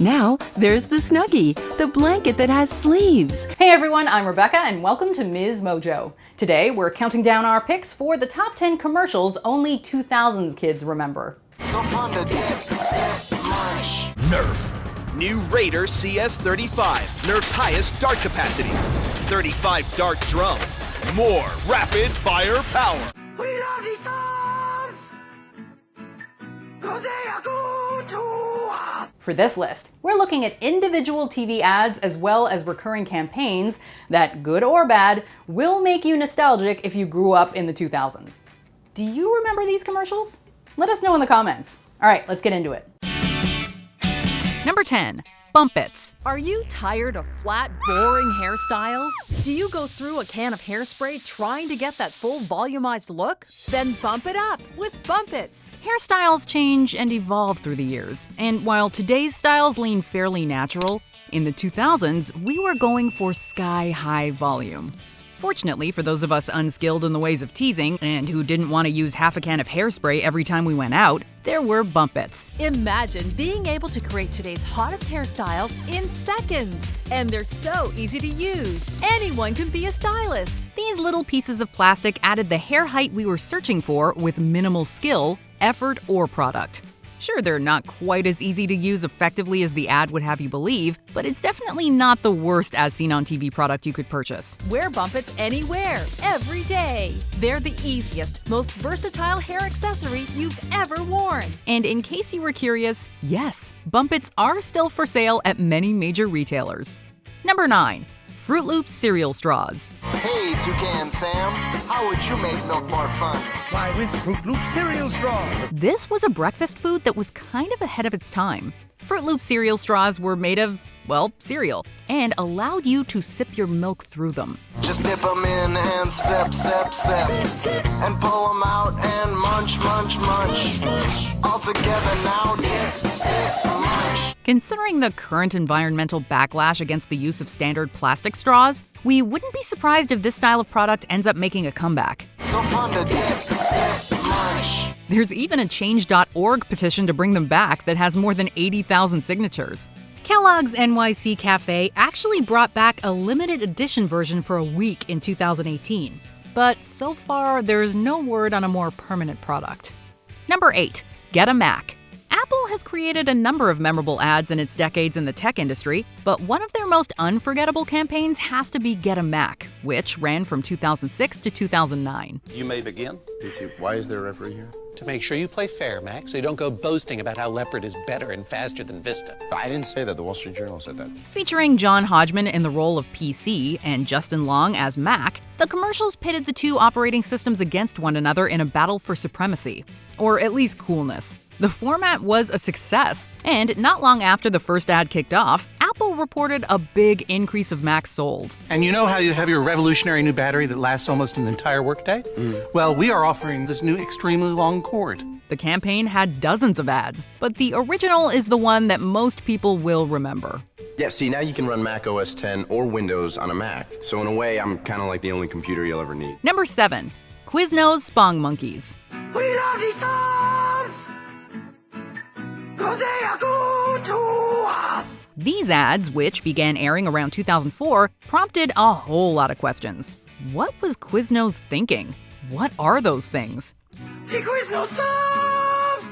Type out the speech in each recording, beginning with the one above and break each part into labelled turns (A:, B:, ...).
A: Now, there's the Snuggie, the blanket that has sleeves.
B: Hey everyone, I'm Rebecca and welcome to MsMojo. Today, we're counting down our picks for the top 10 commercials only 2000s kids remember.
C: So fun to dip, sip, munch.
D: Nerf. New Raider CS35. Nerf's highest dart capacity. 35 dart drum. More rapid fire power.
C: We love these songs, 'cause they are good to us.
B: For this list, we're looking at individual TV ads as well as recurring campaigns that, good or bad, will make you nostalgic if you grew up in the 2000s. Do you remember these commercials? Let us know in the comments. All right, let's get into it.
E: Number 10. Bumpits. Are you tired of flat, boring hairstyles? Do you go through a can of hairspray trying to get that full volumized look? Then bump it up with Bumpits. Hairstyles change and evolve through the years, and while today's styles lean fairly natural, in the 2000s, we were going for sky-high volume. Fortunately, for those of us unskilled in the ways of teasing and who didn't want to use half a can of hairspray every time we went out, there were Bumpits. Imagine being able to create today's hottest hairstyles in seconds. And they're so easy to use. Anyone can be a stylist. These little pieces of plastic added the hair height we were searching for with minimal skill, effort, or product. Sure, they're not quite as easy to use effectively as the ad would have you believe, but it's definitely not the worst as seen on TV product you could purchase. Wear Bumpits anywhere, every day. They're the easiest, most versatile hair accessory you've ever worn. And in case you were curious, yes, Bumpits are still for sale at many major retailers. Number 9. Fruit Loops cereal straws.
C: Hey, Toucan Sam, how would you make milk more fun?
F: Why, with Fruit Loop cereal straws.
E: This was a breakfast food that was kind of ahead of its time. Fruit Loop cereal straws were made of, well, cereal, and allowed you to sip your milk through them.
C: Just dip them in and sip, sip, sip. And pull them out and munch, munch, munch. All together now, dip, sip, munch.
E: Considering the current environmental backlash against the use of standard plastic straws, we wouldn't be surprised if this style of product ends up making a comeback.
C: So fun to dip, sip, munch.
E: There's even a change.org petition to bring them back that has more than 80,000 signatures. Kellogg's NYC Cafe actually brought back a limited edition version for a week in 2018. But so far, there's no word on a more permanent product. Number 8. Get a Mac. Apple has created a number of memorable ads in its decades in the tech industry, but one of their most unforgettable campaigns has to be Get a Mac, which ran from 2006 to 2009.
G: You may begin.
F: Casey, why is there a referee here?
H: To make sure you play fair, Mac, so you don't go boasting about how Leopard is better and faster than Vista.
F: I didn't say that. The Wall Street Journal said that.
E: Featuring John Hodgman in the role of PC and Justin Long as Mac, the commercials pitted the two operating systems against one another in a battle for supremacy, or at least coolness. The format was a success, and not long after the first ad kicked off, Apple reported a big increase of Macs sold.
I: And you know how you have your revolutionary new battery that lasts almost an entire workday? Well, we are offering this new extremely long cord.
E: The campaign had dozens of ads, but the original is the one that most people will remember.
J: Yeah, see, now you can run Mac OS X or Windows on a Mac. So in a way, I'm kind of like the only computer you'll ever need.
E: Number 7. Quiznos Spong Monkeys.
C: We love these songs, 'cause they are good to us.
E: These ads, which began airing around 2004, prompted a whole lot of questions. What was Quiznos thinking? What are those things?
C: The Quiznos subs.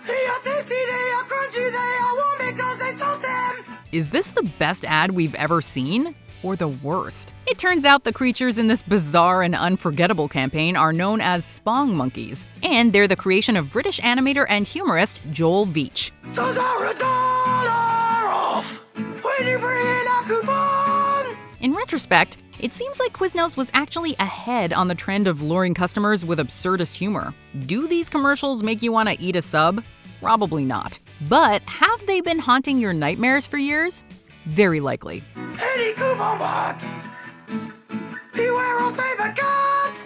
C: They are tasty, they are crunchy, they are warm because they toast them.
E: Is this the best ad we've ever seen? Or the worst? It turns out the creatures in this bizarre and unforgettable campaign are known as Spong Monkeys, and they're the creation of British animator and humorist Joel Veitch.
C: Subs are $1 off when you bring in a coupon.
E: In retrospect, it seems like Quiznos was actually ahead on the trend of luring customers with absurdist humor. Do these commercials make you want to eat a sub? Probably not. But have they been haunting your nightmares for years? Very likely.
C: Any coupon box. Beware of paper cuts.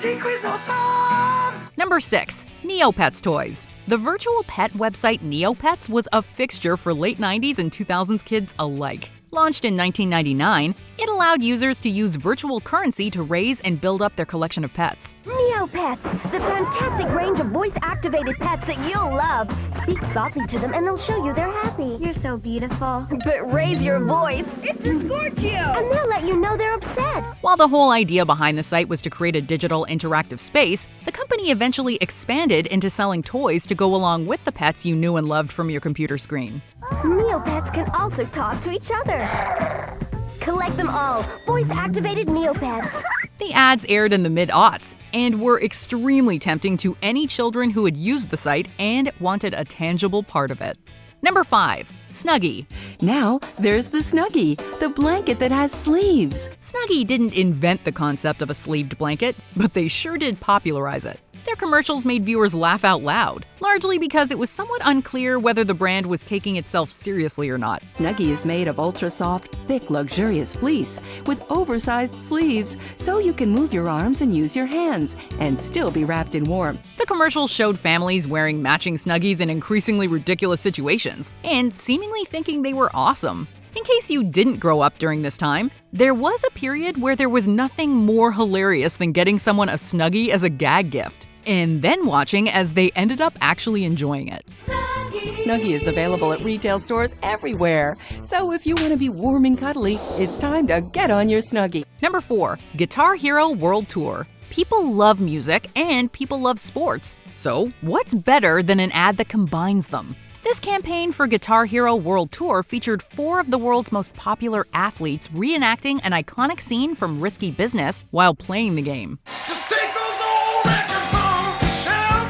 C: The Quiznos subs.
E: Number 6. Neopets Toys. The virtual pet website Neopets was a fixture for late 90s and 2000s kids alike. Launched in 1999, it allowed users to use virtual currency to raise and build up their collection of pets.
K: Neopets, the fantastic range of voice-activated pets that you'll love.
G: Speak softly to them and they'll show you they're happy. You're so beautiful. But raise your voice. It's to scorch you. And they'll let you know they're upset.
E: While the whole idea behind the site was to create a digital interactive space, the company eventually expanded into selling toys to go along with the pets you knew and loved from your computer screen.
G: Neopets can also talk to each other. Collect them all. Voice-activated Neopets.
E: The ads aired in the mid-aughts and were extremely tempting to any children who had used the site and wanted a tangible part of it. Number 5. Snuggie.
A: Now, there's the Snuggie, the blanket that has sleeves.
E: Snuggie didn't invent the concept of a sleeved blanket, but they sure did popularize it. Their commercials made viewers laugh out loud, largely because it was somewhat unclear whether the brand was taking itself seriously or not.
A: Snuggie is made of ultra-soft, thick, luxurious fleece with oversized sleeves, so you can move your arms and use your hands and still be wrapped in warmth.
E: The commercials showed families wearing matching Snuggies in increasingly ridiculous situations and seemingly thinking they were awesome. In case you didn't grow up during this time, there was a period where there was nothing more hilarious than getting someone a Snuggie as a gag gift, and then watching as they ended up actually enjoying it.
A: Snuggie is available at retail stores everywhere, so if you want to be warm and cuddly, it's time to get on your Snuggie.
E: Number 4. Guitar Hero World Tour. People love music and people love sports, so what's better than an ad that combines them? This campaign for Guitar Hero World Tour featured 4 of the world's most popular athletes reenacting an iconic scene from Risky Business while playing the game.
C: Just take those old records off the shelf.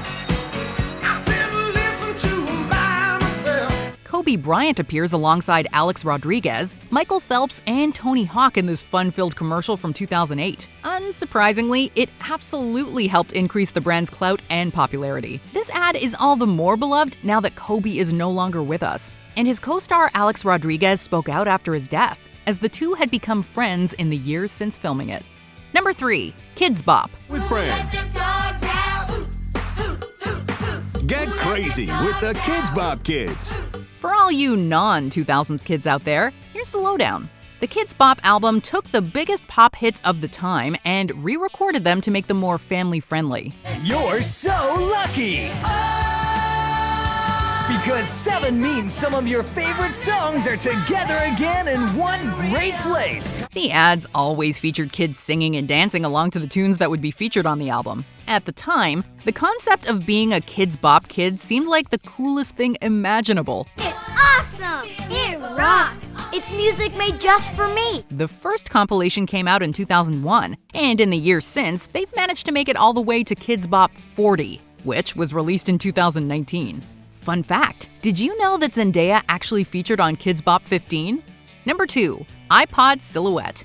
C: I sit and listen to them by myself.
E: Kobe Bryant appears alongside Alex Rodriguez, Michael Phelps, and Tony Hawk in this fun-filled commercial from 2008. Unsurprisingly, it absolutely helped increase the brand's clout and popularity. This ad is all the more beloved now that Kobe is no longer with us, and his co-star Alex Rodriguez spoke out after his death, as the two had become friends in the years since filming it. Number 3. Kidz Bop.
D: With friends. Get crazy with the Kidz Bop Kids.
E: For all you non-2000s kids out there, here's the lowdown. The Kidz Bop album took the biggest pop hits of the time and re-recorded them to make them more family-friendly.
K: You're so lucky! Because 7 means some of your favorite songs are together again in one great place.
E: The ads always featured kids singing and dancing along to the tunes that would be featured on the album. At the time, the concept of being a Kidz Bop kid seemed like the coolest thing imaginable.
G: It's awesome! It rocks! It's music made just for me!
E: The first compilation came out in 2001, and in the years since, they've managed to make it all the way to Kidz Bop 40, which was released in 2019. Fun fact, did you know that Zendaya actually featured on Kidz Bop 15? Number 2. iPod Silhouette.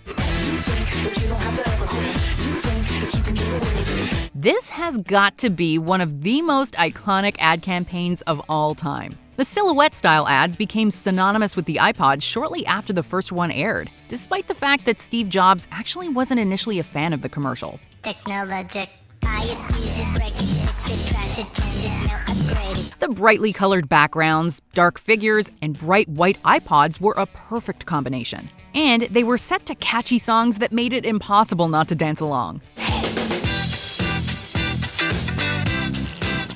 E: This has got to be one of the most iconic ad campaigns of all time. The silhouette-style ads became synonymous with the iPod shortly after the first one aired, despite the fact that Steve Jobs actually wasn't initially a fan of the commercial.
G: Technologic. Buy it, use it, break it, fix it, trash it, change it, now upgrade it.
E: The brightly colored backgrounds, dark figures, and bright white iPods were a perfect combination. And they were set to catchy songs that made it impossible not to dance along.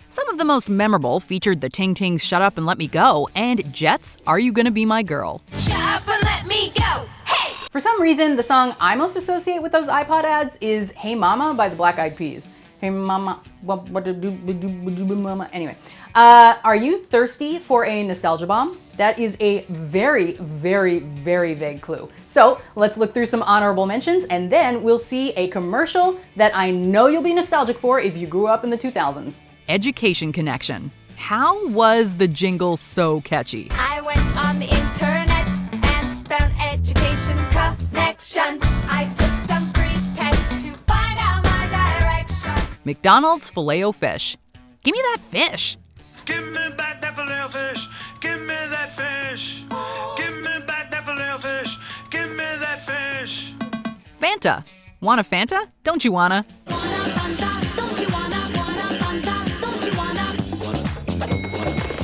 E: Some of the most memorable featured the Ting Tings Shut Up and Let Me Go and Jets' Are You Gonna Be My Girl?
G: Shut up and let me go! Hey!
B: For some reason, the song I most associate with those iPod ads is Hey Mama by the Black Eyed Peas. Hey Mama, what do mama? Anyway, are you thirsty for a nostalgia bomb? That is a very, very, very vague clue. So let's look through some honorable mentions and then we'll see a commercial that I know you'll be nostalgic for if you grew up in the 2000s.
E: Education Connection. How was the jingle so catchy?
G: I went on the internet and found Education Connection. I took some free tests to find out my direction.
E: McDonald's Filet-O-Fish. Give me that fish.
C: Give me back that filet-o-fish. Give me that fish. Give me back that filet-o-fish. Give me that fish.
E: Fanta. Want a Fanta? Don't you wanna?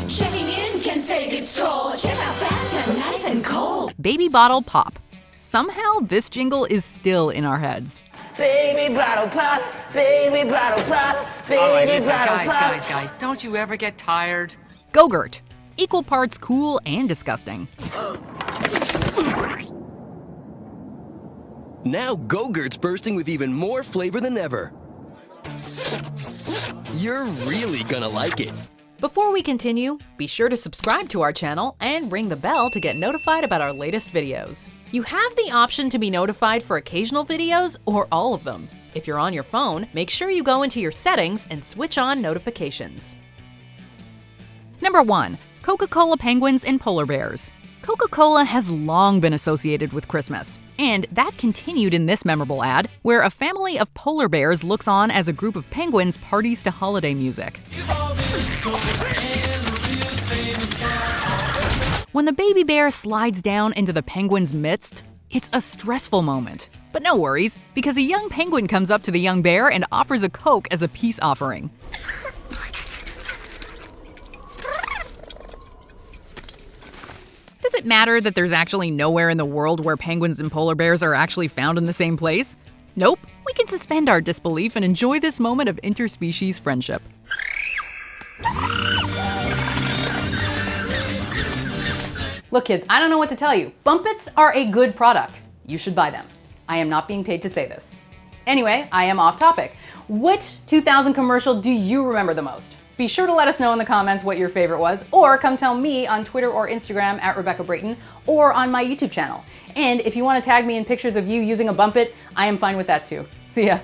G: Checking in can take its toll. Check out Fanta, nice and cold.
E: Baby Bottle Pop. Somehow this jingle is still in our heads.
L: Baby bottle pop, baby bottle pop, baby
M: All right, listen,
L: bottle pop.
M: guys, don't you ever get tired?
E: Go-Gurt. Equal parts cool and disgusting.
M: Now Go-Gurt's bursting with even more flavor than ever. You're really gonna like it.
E: Before we continue, be sure to subscribe to our channel and ring the bell to get notified about our latest videos. You have the option to be notified for occasional videos or all of them. If you're on your phone, make sure you go into your settings and switch on notifications. Number 1. Coca-Cola penguins and polar bears. Coca-Cola has long been associated with Christmas, and that continued in this memorable ad, where a family of polar bears looks on as a group of penguins parties to holiday music. When the baby bear slides down into the penguin's midst, it's a stressful moment. But no worries, because a young penguin comes up to the young bear and offers a Coke as a peace offering. Does it matter that there's actually nowhere in the world where penguins and polar bears are actually found in the same place? Nope, we can suspend our disbelief and enjoy this moment of interspecies friendship.
B: Look kids, I don't know what to tell you. Bumpits are a good product. You should buy them. I am not being paid to say this. Anyway, I am off topic. Which 2000 commercial do you remember the most? Be sure to let us know in the comments what your favorite was, or come tell me on Twitter or Instagram at Rebecca Brayton, or on my YouTube channel. And if you want to tag me in pictures of you using a Bumpit, I am fine with that too. See ya.